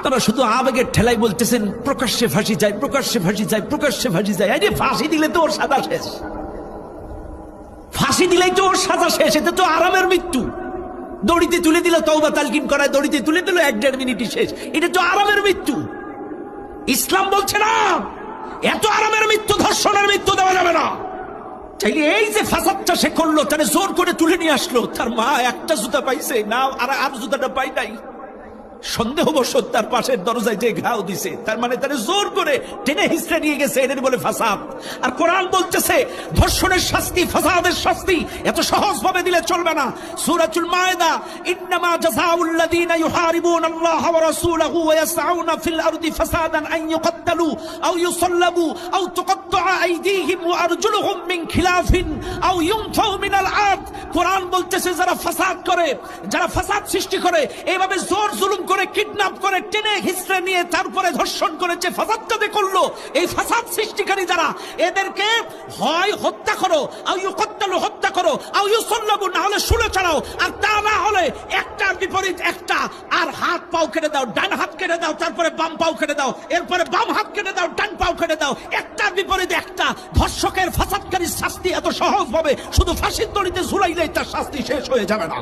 আপনারা শুধু আবেগের ঠেলাই বলতেছেন প্রকাশ্যে ফাঁসি যায়, প্রকাশ্যে ফাঁসি যায়, প্রকাশ্যে ফাঁসি যায়। আরে ফাঁসি দিলে তো ওর সাজা শেষ, ফাঁসি দিলেই তো ওর সাজা শেষ। এটা তো আরামের মৃত্যু। দড়িতে তুলে দিল, তওবা তালকিন করায় দড়িতে তুলে দিল, 1-1.5 মিনিটই শেষ। এটা তো আরামের মৃত্যু। ইসলাম বলছে না এত আরামের মৃত্যু, ধর্ষণের মৃত্যু দেওয়া যাবে না। চাইলে এই যে ফাসাদটা সে করলো, তারে জোর করে তুলে নিয়ে আসলো, তার মা একটা জুতা পাইছে না, আর জুতাটা পাই নাই, সন্দেহবশত তার পাশের দরজায় যে ঘাও দিছে, তার মানে তারে জোর করে টেনে হিস্ট্রে নিয়ে গেছে, এদের বলে ফাসাদ। আর কোরআন বলতেছে ধর্ষণের শাস্তি, ফাসাদের শাস্তি এত সহজ ভাবে দিলে চলবে না। সূরাতুল মায়েদা, ইন্নামা জাযাউল লাযীনা ইউহারিবুনাল্লাহা ওয়া রাসূলাহু ওয়া ইয়াসআউনা ফিল আরদি ফাসাদান আন ইউকাত্তালু আও ইউসাল্লাবু আও তুকাত্তাআ আইদিহিম ওয়া আরজুলুহুম মিন খিলাফিন আও ইউনফাউ মিনাল আরদ। কোরআন বলতেছে যারা ফাসাদ করে, যারা ফাসাদ সৃষ্টি করে, এইভাবে জোর জুলুম করে, কিডন্যাপ করে, টেনে হিস্ট্রে নিয়ে তারপরে ধর্ষণ করেছে, ফাসাদটা করলো, এই ফাসাদ সৃষ্টিকারী যারা, এদেরকে হয় হত্যা করো, আও ইউকাত্তালু, হত্যা করো, আও ইউসাল্লাবু, না হলে শুলে চড়াও, আর তা না হলে একটার বিপরীত একটা, আর হাত পাও কেটে দাও, ডান হাত কেটে দাও, তারপরে বাম পাও কেটে দাও, এরপরে বাম হাত কেটে দাও, ডান পাও কেটে দাও, একটার বিপরীত একটা। ধর্ষকের, ফাসাদকারীর শাস্তি এত সহজ ভাবে শুধু ফাঁসির দড়িতে ঝুলাইলেই তার শাস্তি শেষ হয়ে যাবে না।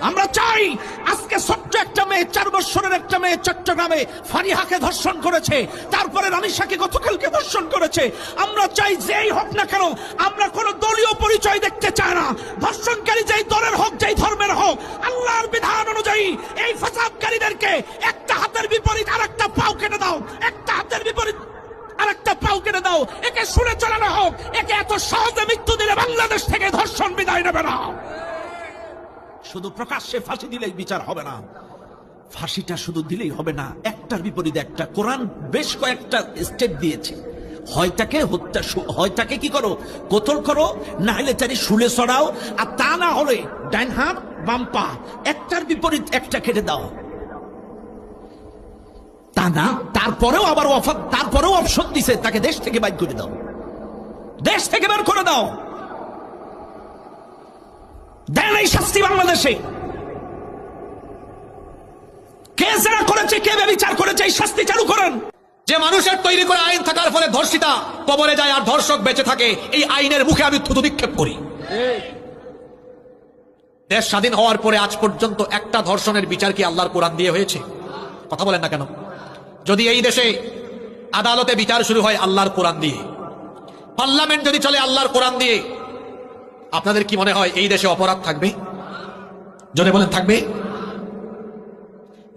আমরা চাই আজকে ছোট্ট একটা মেয়ে, 4 বছরের একটা মেয়ে চট্টগ্রামে ফারিহাকে ধর্ষণ করেছে, তারপরে রানিশাকে গতকালকে ধর্ষণ করেছে। আমরা চাই যেই হোক না কেন, আমরা কোন দলীয় পরিচয় দেখতে চাই না। ধর্ষণকারী যেই দলের হোক, যেই ধর্মের হোক, আল্লাহর বিধান অনুযায়ী এই ফাসাদকারীদেরকে একটা হাতের বিপরীত আরেকটা পাও কেটে দাও, একটা হাতের বিপরীত আরেকটা পাও কেটে দাও, একে শুনে চালানো হোক। একে এত সহজে মৃত্যু দিলে বাংলাদেশ থেকে ধর্ষণ বিদায় নেবে না। শুধু প্রকাশ্যে ফাঁসি দিলেই বিচার হবে না, ফাঁসিটা শুধু দিলেই হবে না, একটার বিপরীতে একটা। কোরআন বেশ কয়েকটা স্টেপ দিয়েছে, হয় তাকে হত্যা, হয় তাকে কি করো, কতল করো, না হলে তারি শুলে চড়াও, আর তা না হলে ডান হাত বাম পা একটার বিপরীত একটা কেটে দাও। তা না, তারপরেও আবার তারপরেও অপশন দিছে, তাকে দেশ থেকে বাইর করে দাও, দেশ থেকে বের করে দাও। দেন এই শাস্তি বাংলাদেশে। কে যারা করেছে, কে বিচার করেছে, এই শাস্তি চালু করেন। যে মানুষের তৈরি করা আইন থাকার ফলে ধর্ষিতা কবরে যায় আর ধর্ষক বেঁচে থাকে, এই আইনের মুখে আমি থুতু নিক্ষেপ করি। দেশ স্বাধীন হওয়ার পরে আজ পর্যন্ত একটা ধর্ষণের বিচার কি আল্লাহর কোরআন দিয়ে হয়েছে? কথা বলেন না কেন? যদি এই দেশে আদালতে বিচার শুরু হয় আল্লাহর কোরআন দিয়ে, পার্লামেন্ট যদি চলে আল্লাহর কোরআন দিয়ে, আপনাদের কি মনে হয় এই দেশে অপরাধ থাকবে? জোরে বলেন, থাকবে?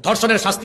ধর্ষণের শাস্তি